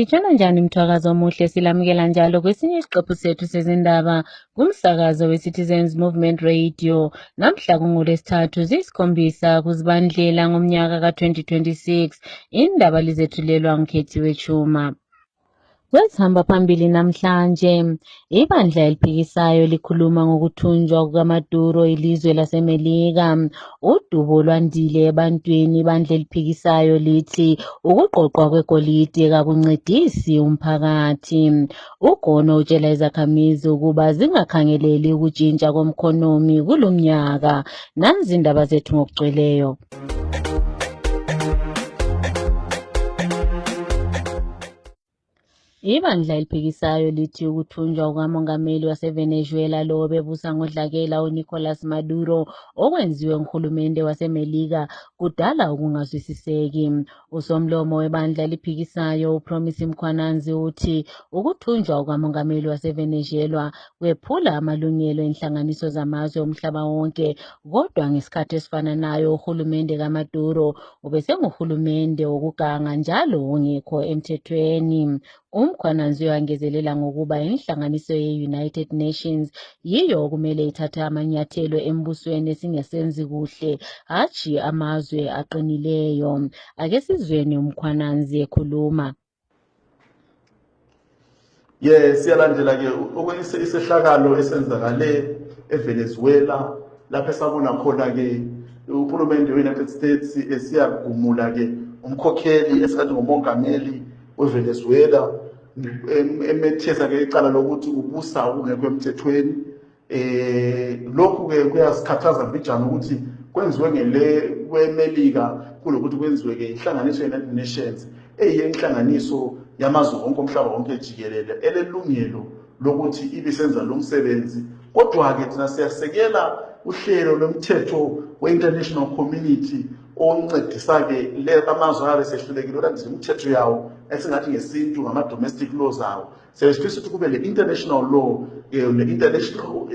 Litshona njani Mthwakazi Omuhle, silamukela njalo kwesinye isiqephu sethu sezindaba kumsakazo we-Citizens Movement Radio. Namhla kungoLwesithathu ziyisikhombisa kuZibandlela ngomnyaka ka-2026. Indaba lizethulelwa nguKhethiwe Chuma. Kwezihamba phambili namhlanje, ibandla eliphikisayo likhuluma ngokuthunjwa kukaMaduro ilizwe laseMelika. Udubo lwandile ebantwini. Ibandla eliphikisayo lithi ukuqoqwa kwegolide kakuncedisi umphakathi. UGono utshela izakhamizi ukuba zingakhangeleli ukutshintsha komkhonomi kulomnyaka. Nanzi indaba zethu ngokugcweleyo. Ibandla eliphikisayo lithi ukuthunjwa kukamongameli waseVenezuela lo bebusa ngodlakela uNicolas Maduro okwenziwe nguhulumende waseMelika kudala ukungazwisiseki. Usomlomo webandla eliphikisayo uPromise Mkhwananzi uthi ukuthunjwa kukamongameli waseVenezuela kwephula amalungelo enhlanganiso zamazwe omhlaba wonke, kodwa ngesikhathi esifananayo uhulumende kaMaduro ubesenguhulumende wokuganga njalo ongekho emthethweni. Umkhwananzi wangezelela ngokuba inhlanganiso ye-United Nations yiyo okumele ithathe amanyathelo embusweni esingasenzi kuhle, hatshi amazwe aqinileyo. Ake sizweni uMkhwananzi ekhuluma. Siyalandela ke isehlakalo esenzakale eVenezuela lapho esabona khona ke uhulumende we-United States esiyagumula ke umkhokheli esingathi ngomongameli weVenezuela emethesa ke icala lokuthi ubusa ungekho emthethweni. Lokhu ke kuyasikhathaza mbijana ukuthi kwenziwe ngele kweMelika kulokuthi kwenziwe ke inhlanganiso ye-United Nations eyinhlanganiso yamazwe onke omhlaba wonke jikelele elelungelo lokuthi ibisenza lo msebenzi. Kodwa ke thina siyasekela uhlelo lomthetho we-international community oncedisa ke le amazwe abe sehlulekile olandisa imithetho yawo esingathi ngesintu ngama-domestic laws awo. Siyafisa ukuthi kube le-international law, le-international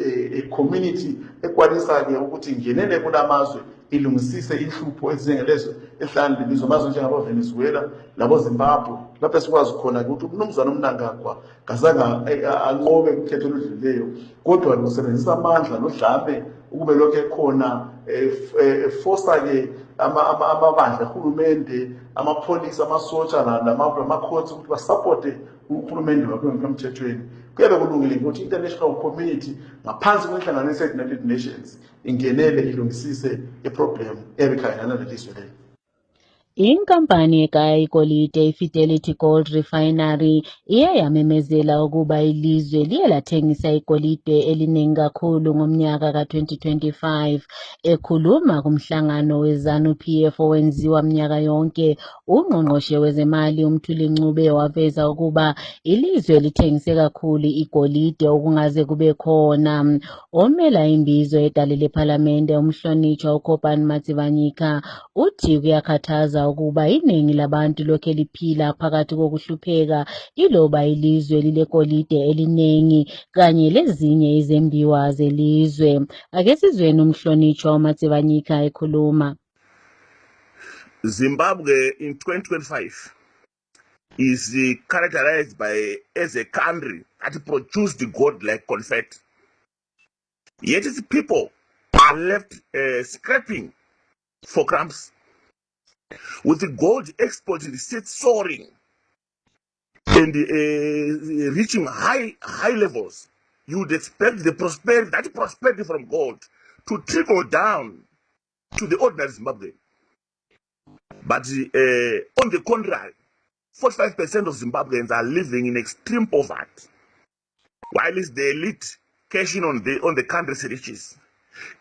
community ekwanisa-ke ukuthi ingenele kulamazwe ilungisise inhlupho ezinjengalezo ehlala lelizwe amazwe njengabo-Venezuela labo-Zimbabwe, lapho esikwazi khona ukuthi umnumzana uMnangagwa kazange anqobe umthetho oludlulileyo, kodwa kusebenzisa amandla nodlame ukube lokho ekhona forsa-ke amabandla ehulumende, amapholisi, amasotsha nama-courts ukuthi basapote uhulumende wakho emthethweni. Kuyabe kulungile ukuthi international community ngaphansi kwenhlanganiso ye-United Nations ingenele ilungisise iproblem ebikhangela lelizwe lelo. Inkampani ekaya igolide iFidelity Gold Refinery iye yamemezela ukuba ilizwe liye lathengisa igolide eliningi kakhulu ngomnyaka ka-2025. Ekhuluma kumhlangano we-ZANU-PF owenziwa mnyaka yonke, ungqongqoshe wezemali uMthuli Ncube waveza ukuba ilizwe lithengise kakhulu igolide okungaze kube khona. Omela imbizo edale lephalamende umhlonitshwa uKhobani Matsibanyika uthi kuyakhathaza ukuba iningi labantu lokhe liphila phakathi kokuhlupheka iloba ilizwe lilegolide eliningi kanye lezinye izembiwa zelizwe. Ake sizweni umhlonitshwa uMatsibanyika ekhuluma. Zimbabwe in 2025 is characterized as a country that produced gold like confetti. Yet its people are left scrapping for crumbs. With the gold export soaring and reaching high levels, you would expect the prosperity from gold to trickle down to the ordinary Zimbabwe. But on the contrary, 45% of Zimbabweans are living in extreme poverty, while it's the elite cashing on the country's riches.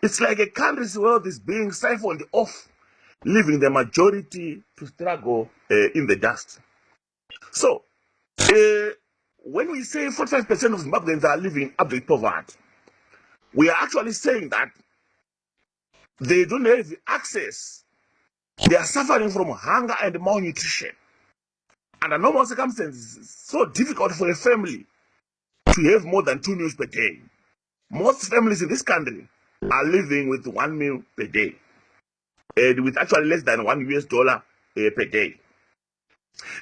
It's like a country's wealth is being siphoned off, leaving the majority to struggle in the dust. So, when we say 45% of Zimbabweans are living in abject poverty, we are actually saying that they don't have access. They are suffering from hunger and malnutrition. Under normal circumstances, it's so difficult for a family to have more than 2 meals per day. Most families in this country are living with 1 meal per day, and with actually less than $1 per day.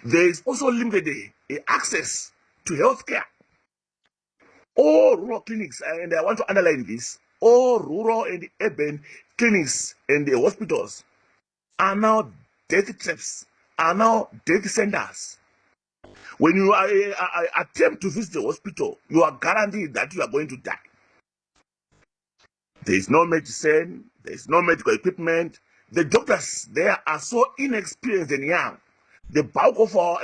There is also limited access to healthcare. All rural clinics, and I want to underline this, all rural and urban clinics and the hospitals are now death traps, are now death centers. When you attempt to visit the hospital, you are guaranteed that you are going to die. There is no medicine, there is no medical equipment. The doctors there are so inexperienced and young. The bulk of our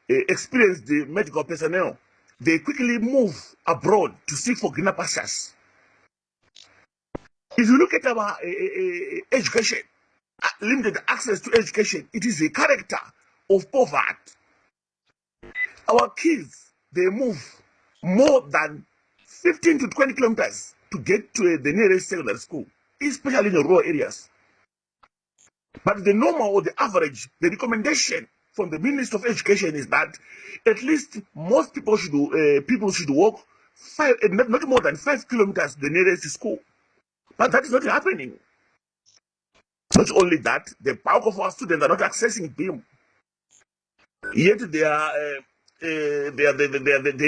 experienced medical personnel, they quickly move abroad to seek for greener pastures. If you look at our education, limited access to education, it is a character of poverty. Our kids, they move more than 15 to 20 kilometers to get to the nearest secondary school, especially in the rural areas. But the normal or the average, the recommendation from the Minister of Education is that at least most people should walk not more than 5 kilometers to the nearest school. But that is not happening. Not only that, the bulk of our students are not accessing BIM. Yet they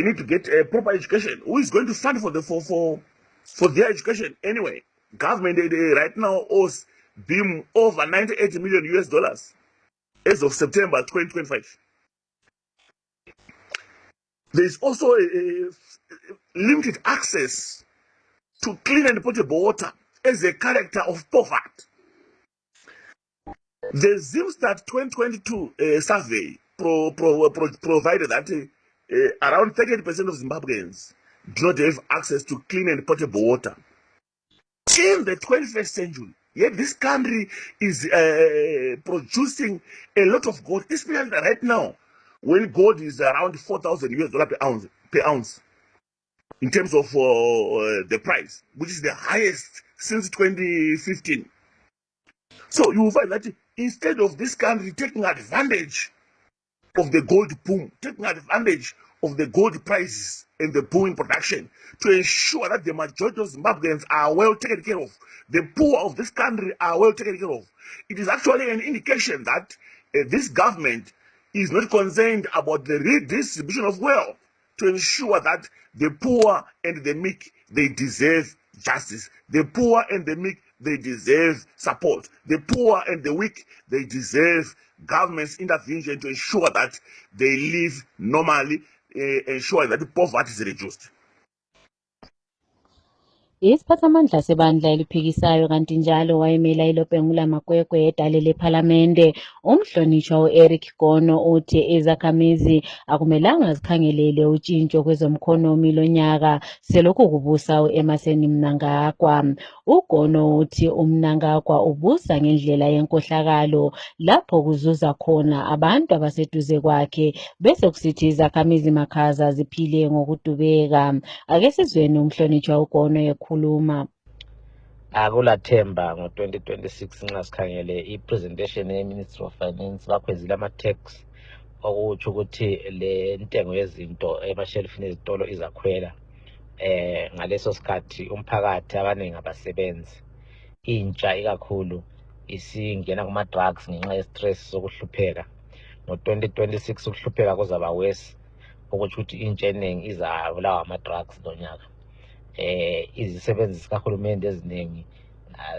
need to get a proper education. Who is going to fund for their education anyway? Government right now owes BIM over $98 million US as of September 2025. There is also a limited access to clean and potable water as a character of poverty. The Zimstat 2022 survey provided that around 38% of Zimbabweans do not have access to clean and potable water. In the 21st century, yet this country is producing a lot of gold, especially right now, when gold is around $4,000 per ounce in terms of the price, which is the highest since 2015. So you will find that instead of this country taking advantage of the gold boom, taking advantage of the gold prices and the booming production to ensure that the majority of Zimbabweans are well taken care of, the poor of this country are well taken care of, it is actually an indication that this government is not concerned about the redistribution of wealth to ensure that the poor and the meek, they deserve justice. The poor and the meek, they deserve support. The poor and the weak, they deserve government's intervention to ensure that they live normally, ensure that the poverty is reduced. Isiphathamandla sebandla eliphikisayo kanti njalo wayemela iLobengula Makwekwe edale lephalamende umhlonishwa u-Eric Gono uthi izakhamizi akumelanga zikhangelele utshintsho kwezomkhonomi lonyaka selokhu kubusa u-Emmerson Mnangagwa. UGono uthi uMnangagwa ubusa ngendlela yenkohlakalo lapho kuzuza khona abantu abaseduze kwakhe bese kusithi izakhamizi makhaza ziphile ngokudubeka. Ake sizweni umhlonishwa uGono ekhuluma. Akulathemba ngo-2026 nxa sikhangele i-presentation ye-Ministry of Finance bakhwezile ama-tax okutsho ukuthi le ntengo yezinto emashelifini ezitolo izakhwela. Ngaleso sikhathi umphakathi abaningi abasebenzi, intsha ikakhulu isingena kuma-drugs ngenxa ye-stress sokuhlupheka. Ngo-2026 ukuhlupheka kuzaba worse, okutsho ukuthi intsha eningi izabulawa ama-drugs lonyaka. Izisebenzi zikahulumende eziningi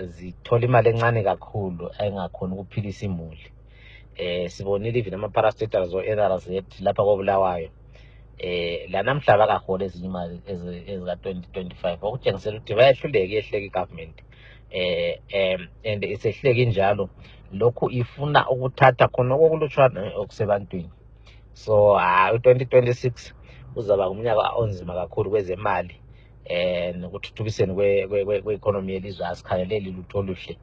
zithola imali encane kakhulu engakhona ukuphilisa imuli. Sibonile even ama-parastatals o-NRZ lapha koBulawayo lanamhla bakahola ezinye imali ezika-2025 okutshengisela ukuthi bayahluleka iyehleka i-government and isehleka injalo lokhu ifuna ukuthatha khona okulutshwana okusebantwini. So u-2026 uzaba umnyaka onzima kakhulu kwezemali nokuthuthukiseni kwe-economy yelizwe. Asikhangeleli lutho oluhle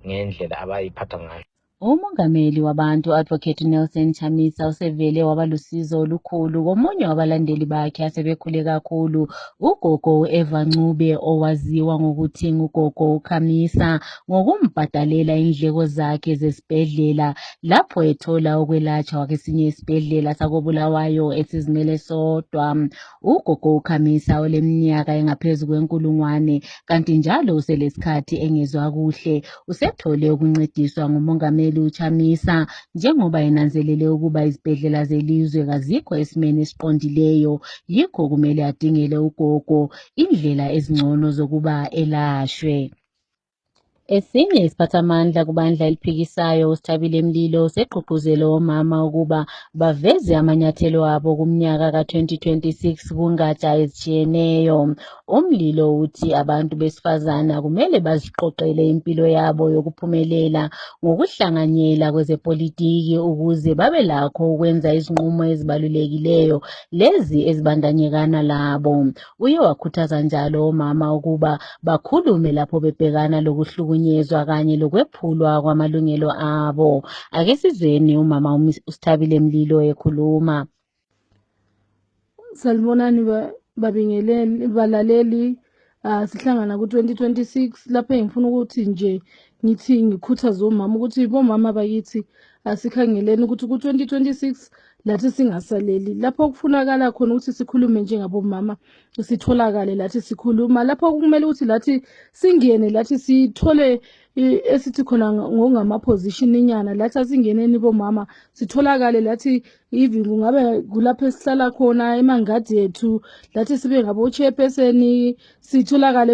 ngendlela abayiphatha ngayo. Umongameli wabantu Advocate Nelson Chamisa usevele waba lusizo olukhulu komunye wabalandeli bakhe asebekhule kakhulu ugogo Eva Ncube owaziwa ngokuthi ngugogo Khamisa ngokumbhadalela indleko zakhe zesibhedlela lapho ethola ukwelatshwa kwesinye isibhedlela sakoBulawayo esizimele sodwa. Ugogo Khamisa oleminyaka engaphezulu kwe1,000 kanti njalo uselesikhathi engezwa kuhle usethole ukuncediswa ngumongameli uMthelo Chamisa njengoba enanzelele ukuba izibhedlela zelizwe kazikho esimeni esiqondileyo yikho kumele adingele ugogo indlela ezingcono zokuba elashwe. Esinye isiphathamandla kubandla eliphikisayo uSithabile Mlilo segqugquzele omama ukuba baveze amanyathelo abo kumnyaka ka-2026 kungatsha ezitshiyeneyo. Umlilo uthi abantu besifazana kumele baziqoqele impilo yabo yokuphumelela ngokuhlanganyela kwezepolitiki ukuze babe lakho ukwenza izinqumo ezibalulekileyo lezi ezibandanyekana labo. Uye wakhuthaza njalo omama ukuba bakhulume lapho bebhekana lokuhlukunyezwa kanye lokwephulwa kwamalungelo abo. Ake sizweni umama uSithabile Mlilo ekhuluma. Salibonani babingeleli balaleli, sihlangana ku-2026 lapho engifuna ukuthi nje ngithi ngikhuthaze omama ukuthi bomama bakithi asikhangeleni ukuthi ku-2026 lathi singasaleli lapho kufunakala khona ukuthi sikhulume njengabomama sitholakale lathi sikhuluma lapho kumele ukuthi lathi singene lathi sithole esithi khona ngongama-position inyana lathi asingeneni bomama sitholakale lathi even kungabe kulapho esihlala khona emangadi ethu lathi sibe ngabo-chairperson sitholakale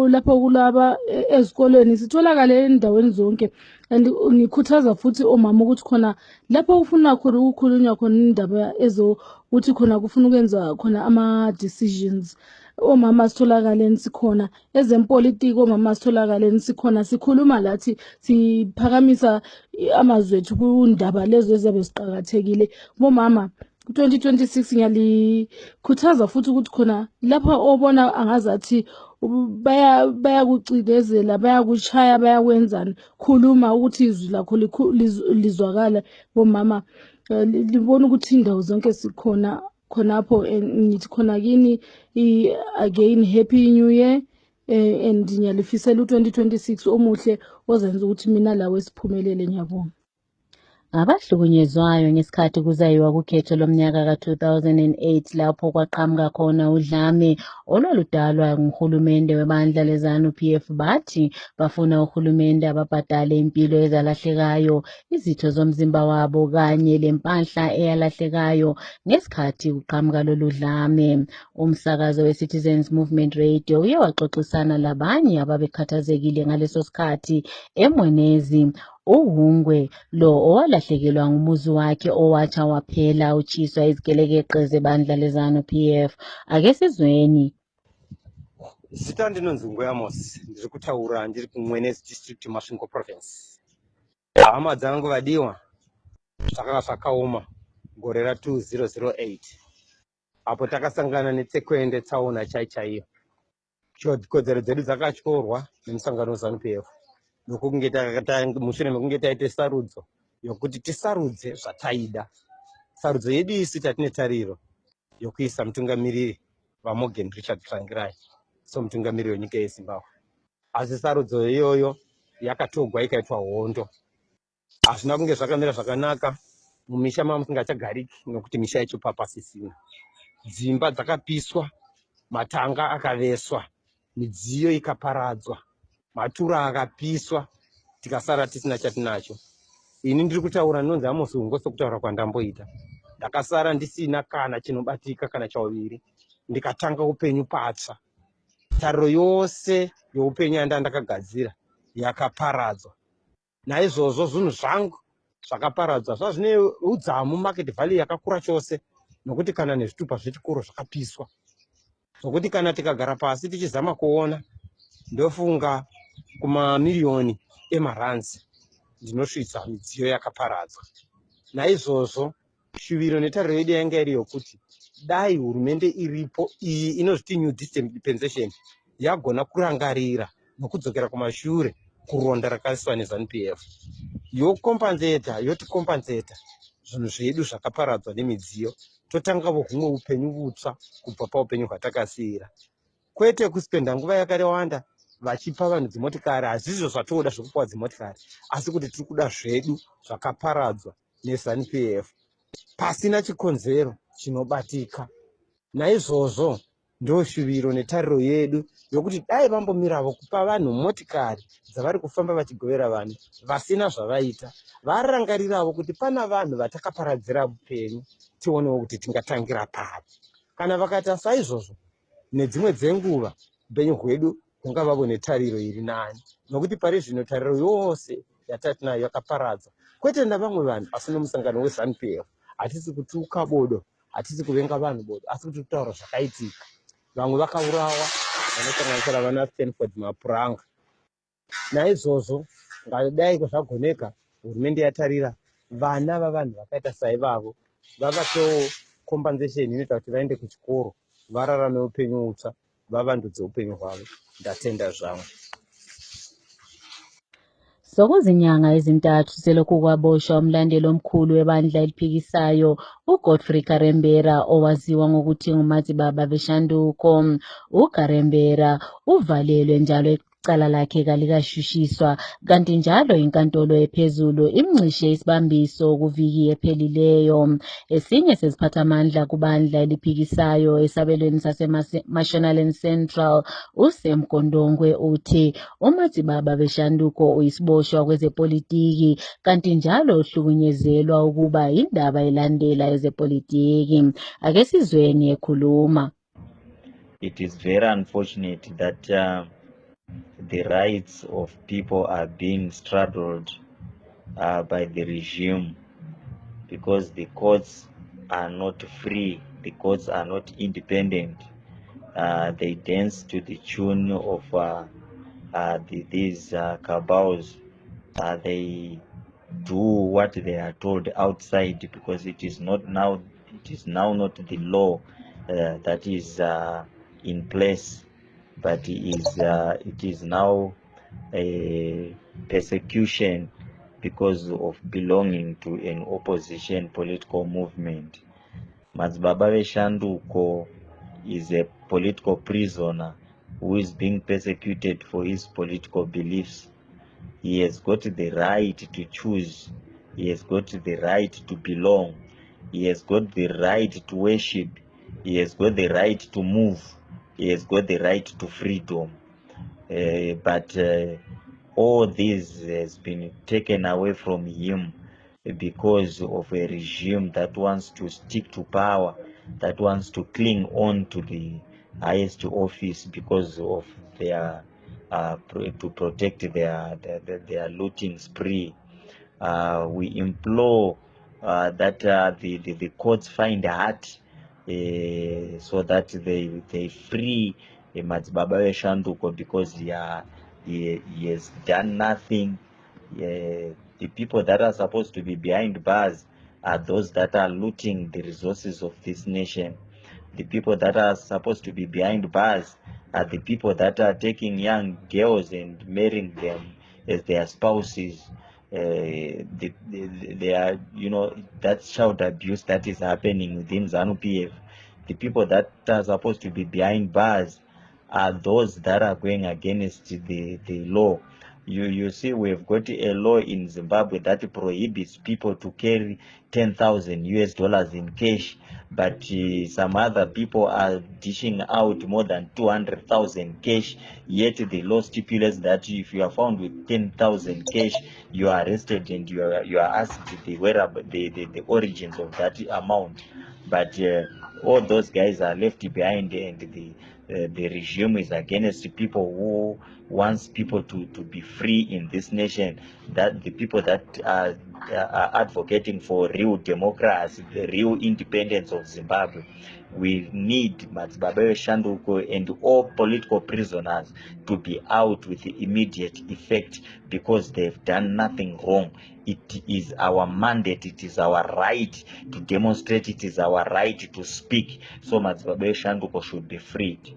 lapho kulaba ezikolweni sitholakale endaweni zonke. And ngikhuthaza futhi omama ukuthi khona lapho kufuna khona ukukhulunywa khona indaba ezokuthi khona kufuna ukwenza khona ama-decisions omama sitholakaleni sikhona ezempolitiki omama sitholakaleni sikhona sikhuluma lathi siphakamisa amazwi ethu kundaba lezo eziyabe ziqakathekile bomama. 2026 ngiyalikhuthaza futhi ukuthi khona lapha obona angazathi bayakucindezela bayakuchaya bayakwenzani khuluma ukuthi izwi lakho lizwakala bomama libona ukuthi indawo zonke sikhona khonapho ngithi khona kini again happy new year and ngiyalifisela u-2026 omuhle ozenza ukuthi mina lawe siphumelele. Ngiyabonga. Abahlukunyezwayo ngesikhathi kuzayiwa kukhetho lomnyaka ka-2008 lapho kwaqhamuka khona udlame olwaludalwa nguhulumende webandla leZANU-PF bathi bafuna uhulumende ababhadale impilo ezalahlekayo, izitho zomzimba wabo kanye lempahla eyalahlekayo ngesikhathi kuqhamuka lolu dlame. Umsakazo we-Citizens Movement Radio uye waxoxisana labanye ababekhathazekile ngaleso sikhathi eMwenezi. uHungwe lo owalahlekelwa ngumuzi wakhe owatsha waphela utshiswa izigelekeqe zebandla leZANU-PF. Ake sizweni. Zita ndinonzi Ngweyamos ndiri kutaura ndiri kuMwenezi district Masvingo province. Hama dzangu vadiwa zvakanga zvakaoma gore ra2008 apo takasangana netsekwende tsaona chaiyo kodzero dzedu dzakatyorwa nemusangano weZANU-PF mushure mekunge taita sarudzo yokuti tisarudze zvataida. Sarudzo yedu isi tatine tariro yokuisa mutungamiriri vaMorgan Richard Tsvangirai somutungamiriri wenyika yeZimbabwe. Asi sarudzo iyoyo yakatogwa ikaitwa hondo. Hazvina kunge zvakamira zvakanaka mumisha mamusingachagariki nokuti misha yacho papasisina. Dzimba dzakapiswa, matanga akaveswa, midziyo ikaparadzwa, matura akapiswa, tikasara tisina chatinacho. Ini ndiri kutaura nonzi Amos Hungo sokutaura kwandamboita. Ndakasara ndisina kana chinobatika kana chauviri. Ndikatanga upenyu patsva. Tariro yose youpenyu yandakagadzira yakaparadzwa. Naizvozvo zvinhu zvangu zvakaparadzwa zvazvine udzamu market value yakakura chose nokuti kana nezvitupa zvechikoro zvakapiswa. Nokuti kana tikagara pasi tichizama kuona ndofunga kumamiliyoni emaranzi ndinosvitsa midziyo yakaparadzwa. Naizvozvo shuviro netariro yedu yanga iri yokuti dai hurumende iripo iyi inozviti new dispensation yagona kurangarira nokudzokera kumashure kuronda rakaiswa neZANU-PF yotikompenzeta zvinhu zvedu zvakaparadzwa nemidziyo totanga humwe upenyu butsva kubva paupenyu hwatakasiyira. Kwete kuspenda nguva yakawanda vachipa vanhu dzimotikari, hazvizvo zvatoda zvekupa dzimotikari, asi kuti tiri kuda zvedu zvakaparadzwa neZANU-PF pasina chikonzero chinobatika. Naizvozvo ndoshuviro netariro yedu yokuti dai vambomiravo kupa vanhu motikari dzavari kufamba vachigovera vanhu vasina zvavaita, varangariravo kuti pana vanhu vatakaparadzira upenyu, tionewo kuti tingatangira papi. Kana vakaita saizvozvo, nedzimwe dzenguva upenyu hwedu hungavavo netariro iri nani, nokuti pari zvino tariro yose yatatinayo yakaparadza, kwete navamwe vanhu asi nomusangano weZANU-PF. Hatisi kutuka bodo, hatisi kuvenga vanhu bodo, asi kuti kutaura zvakaitika. Vamwe vakaurawa, vanosanganisira vana Stanford Mapuranga. Naizvozvo ngadai zvagoneka hurumende yatarira vana vavanhu vakaita saivavo vavapewo compensation inoita kuti vaende kuchikoro, vararame upenyu hutsva, vavandudze upenyu hwavo. Ndatenda zvangu. Sokuzinyanga ezintathu selokhu kwaboshwa umlandeli omkhulu webandla eliphikisayo uGodfrey Karembera owaziwa ngokuthi nguMatsibaba Beshanduko. uKarembera uvalelwe njalo icala lakhe kalikashushiswa, kanti njalo inkantolo ephezulu imncishe isibambiso kuviki ephelileyo. Esinye seziphathamandla kubandla eliphikisayo esabelweni saseMashonaland Central, uSam Kondongwe uthi uMatsibaba Beshanduko uyisiboshwa kwezepolitiki kanti njalo uhlukunyezelwa ukuba indaba elandela ezepolitiki. Ake sizweni ekhuluma. It is very unfortunate that the rights of people are being straddled by the regime because the courts are not free, the courts are not independent. They dance to the tune of these cabals. They do what they are told outside because it is now not the law that is in place, but it is now a persecution because of belonging to an opposition political movement. Matsibaba Beshanduko is a political prisoner who is being persecuted for his political beliefs. He has got the right to choose. He has got the right to belong. He has got the right to worship. He has got the right to move. He has got the right to freedom. But all this has been taken away from him because of a regime that wants to stick to power, that wants to cling on to the highest office because of their to protect their looting spree. We implore that the courts find heart so that they free Matsibaba Beshanduko because he has done nothing. The people that are supposed to be behind bars are those that are looting the resources of this nation. The people that are supposed to be behind bars are the people that are taking young girls and marrying them as their spouses. They are, that child abuse that is happening within ZANU-PF. The people that are supposed to be behind bars are those that are going against the law. You see, we've got a law in Zimbabwe that prohibits people to carry $10,000 in cash, but some other people are dishing out more than 200,000 cash, yet the law stipulates that if you are found with 10,000 cash, you are arrested and you are asked the origins of that amount. But all those guys are left behind, and the regime is against people who wants people to be free in this nation, that the people that are advocating for real democracy, the real independence of Zimbabwe. We need Matsibaba Beshanduko and all political prisoners to be out with immediate effect because they've done nothing wrong. It is our mandate, it is our right to demonstrate, it is our right to speak. So Matsibaba Beshanduko should be freed.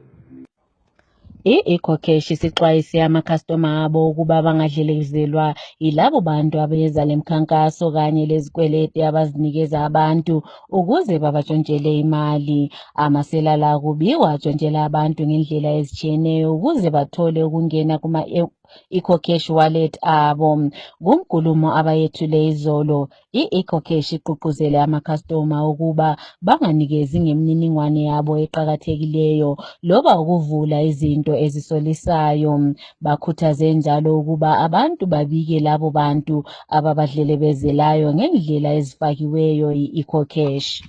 I-Ecocash isixwayise amakhastoma abo ukuba bangadlelezelwa yilabo bantu abeza lemkhankaso kanye lezikweleti abazinikeza abantu ukuze babatshontshele imali. Amasela la kubikwa atshontshela abantu ngendlela ezitshiyeneyo ukuze bathole ukungena ecocash wallet abo. Kumkulumo abayethule izolo, i-ecocash igqugquzele ama-customer ukuba banganikezi ngemininingwane yabo eqhakathekileyo loba ukuvula izinto ezisolisayo. Bakhuthaze njalo ukuba abantu babike labo bantu ababadlelebezelayo ngendlela ezifakiweyo i-ecocash.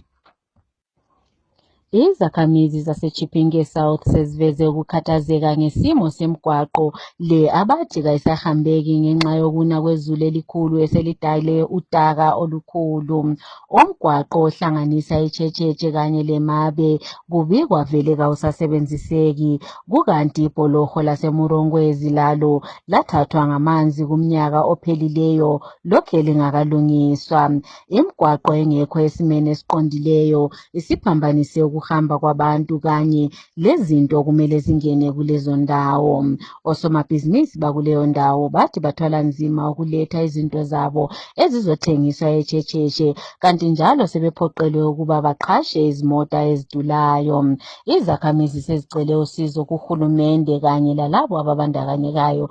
Izakhamizi zaseChipinge South seziveze ukukhathazeka ngesimo semgwaqo le abathi kayisahambeki ngenxa yokuna kwezulu elikhulu eselidale udaka olukhulu. Umgwaqo ohlanganisa iChecheshe kanye leMabe kubikwa vele kawusasebenziseki, kukanti ibholoho laseMurongwezi lalo lathathwa ngamanzi kumnyaka ophelileyo lokhe lingakalungiswa. Imigwaqo engekho esimeni esiqondileyo isiphambanise ukuhamba kwabantu kanye lezinto kumele zingene kulezo ndawo. Osomabhizinisi bakuleyo ndawo bathi bathwala nzima ukuletha izinto zabo ezizothengiswa eChecheshe, kanti njalo sebephoqelwe ukuba baqhashe izimota ezidulayo. Izakhamizi sezicele usizo kuhulumende kanye lalabo ababandakanyekayo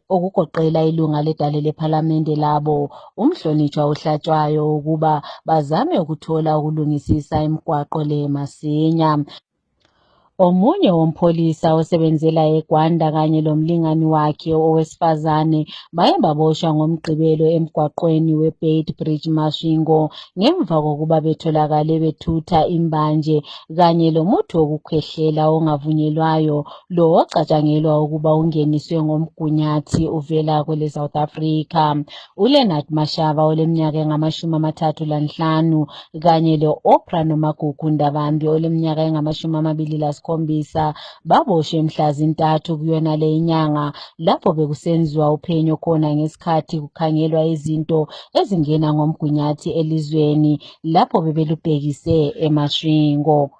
okugoqela ilunga ledale lephalamende labo umhlonitshwa ohlatshwayo ukuba bazame ukuthola ukulungisisa imigwaqo le masinya. Omunye wompholisa osebenzela eGwanda kanye lomlingani wakhe owesifazane baye baboshwa ngomgqibelo emgwaqweni weBeit Bridge Masvingo ngemva kokuba betholakale bethutha imbanje kanye lomuthi wokukhwehlela ongavunyelwayo lo ocatshangelwa ukuba ungeniswe ngomgunyathi uvela kwele South Africa. uLeonard Mashaba oleminyaka engama-35 kanye lo-Oprah Nomagugu Ndabambi oleminyaka engama-27 baboshwe mhla zi-3 kuyona le inyanga lapho bekusenziwa uphenyo khona ngesikhathi kukhangelwa izinto ezingena ngomgunyathi elizweni lapho bebelubhekise eMasvingo.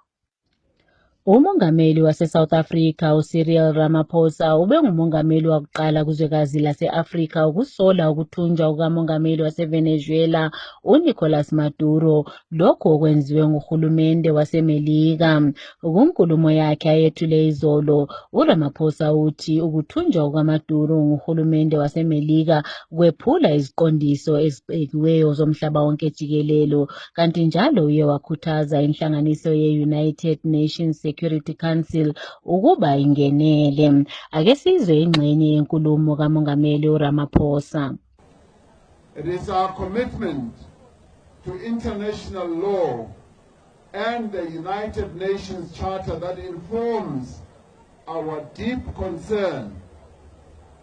Umongameli wase-South Africa uCyril Ramaphosa ube ngumongameli wakuqala kuzwekazi lase-Afrika ukusola ukuthunjwa kukamongameli waseVenezuela uNicolas Maduro, lokhu okwenziwe nguhulumende waseMelika. Kunkulumo yakhe ayethule izolo, uRamaphosa uthi ukuthunjwa kukaMaduro nguhulumende waseMelika kwephula iziqondiso ezibekiweyo zomhlaba wonke jikelele, kanti njalo uye wakhuthaza inhlanganiso ye-United Nations Security Council ukuba ingenele. Ake sizwe ingxenye yenkulumo kamongameli uRamaphosa. It is our commitment to international law and the United Nations Charter that informs our deep concern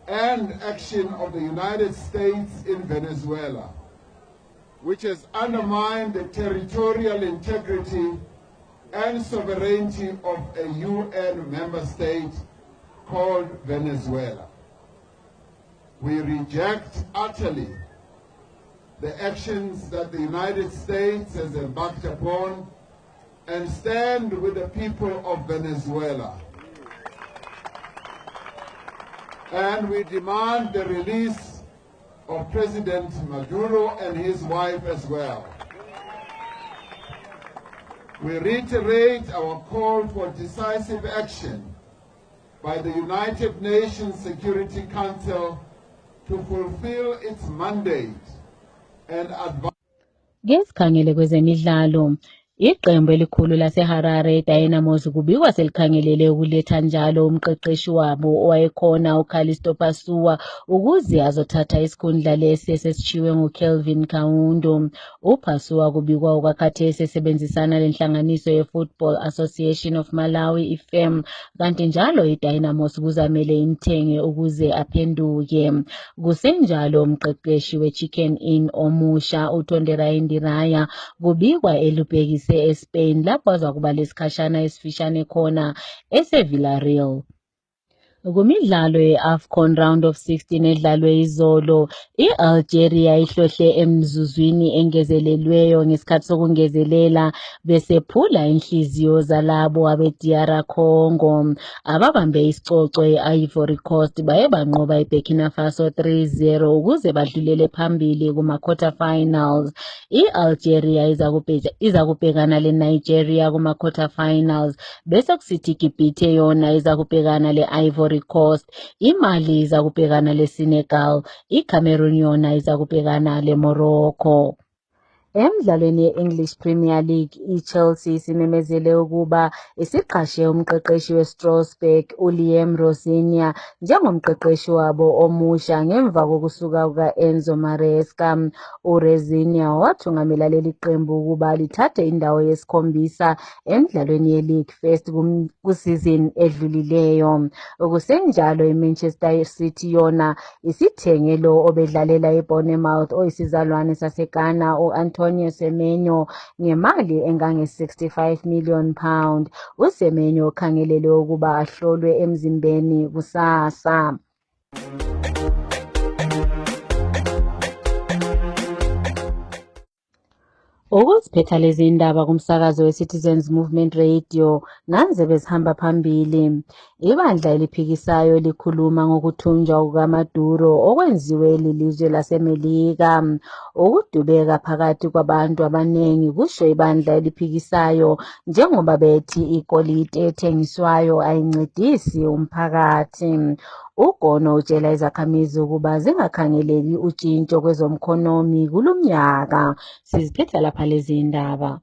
and action of the United States in Venezuela, which has undermined the territorial integrity and sovereignty of a UN member state called Venezuela. We reject utterly the actions that the United States has embarked upon and stand with the people of Venezuela. And we demand the release of President Maduro and his wife as well. We reiterate our call for decisive action by the United Nations Security Council to fulfill its mandate and advance. Ngesikhangele kwezemidlalo, iqembu elikhulu laseHarare Dynamos kubikwa selikhangelele ukuletha njalo umqeqeshi wabo owayekhona uCallisto Pasua ukuze azothatha isikhundla lesi esesitshiwe nguKelvin Kaundo. uPasua kubikwa ukwakhathesi esebenzisana lenhlanganiso yeFootball Association of Malawi IFAM, kanti njalo iDynamos kuzamele imthenge ukuze aphenduke. Kusenjalo umqeqeshi weChicken Inn omusha uTonderayi Ndiraya kubikwa elubhekise eSpain lapho azakuba lesikhashana esifishane khona eseVillarreal. Kumidlalo ye-AFCON Round of 16 edlalwe izolo, i-Algeria ihlohle emzuzwini engezelelweyo ngesikhathi sokungezelela besephula inhliziyo zalabo abe-DR Congo. Ababambe isicoco e-Ivory Coast baye banqoba iBurkina Faso 3-0 ukuze badlulele phambili kuma-quarter finals. I-Algeria iza kubhekana le-Nigeria kuma-quarter finals bese kusithi iGibhithe yona iza kubhekana le-Ivory Ivory Coast, iMali iza kubhekana leSenegal, iCameroon yona iza kubhekana leMorocco. Emidlalweni ye-English Premier League, iChelsea isimemezele ukuba isiqashe umqeqeshi weStrasbourg uLiam Rosenior njengomqeqeshi wabo omusha ngemva kokusuka kuka-Enzo Maresca. uRosenior wathungamela leli qembu ukuba lithathe indawo yesikhombisa emidlalweni ye-League First kusizini edlulileyo. Kusenjalo, iManchester City yona isithenge lo obedlalela iBournemouth oyisizalwane saseGhana u-Antonio Semenyo ngemali engange-£65 million. uSemenyo ukhangelelwe ukuba ahlolwe emzimbeni kusasa. Ukuziphetha lezi indaba kumsakazo we-Citizens Movement Radio, nanze bezihamba phambili. Ibandla eliphikisayo likhuluma ngokuthunjwa kukaMaduro okwenziwe lilizwe laseMelika. Ukudubeka phakathi kwabantu abaningi kusho ibandla eliphikisayo njengoba bethi ikoliti ethengiswayo ayincedisi umphakathi. uGono utshela izakhamizi ukuba zingakhangeleli utshintsho kwezomkhonomi kulomnyaka. Siziphetha lapha lezi indaba.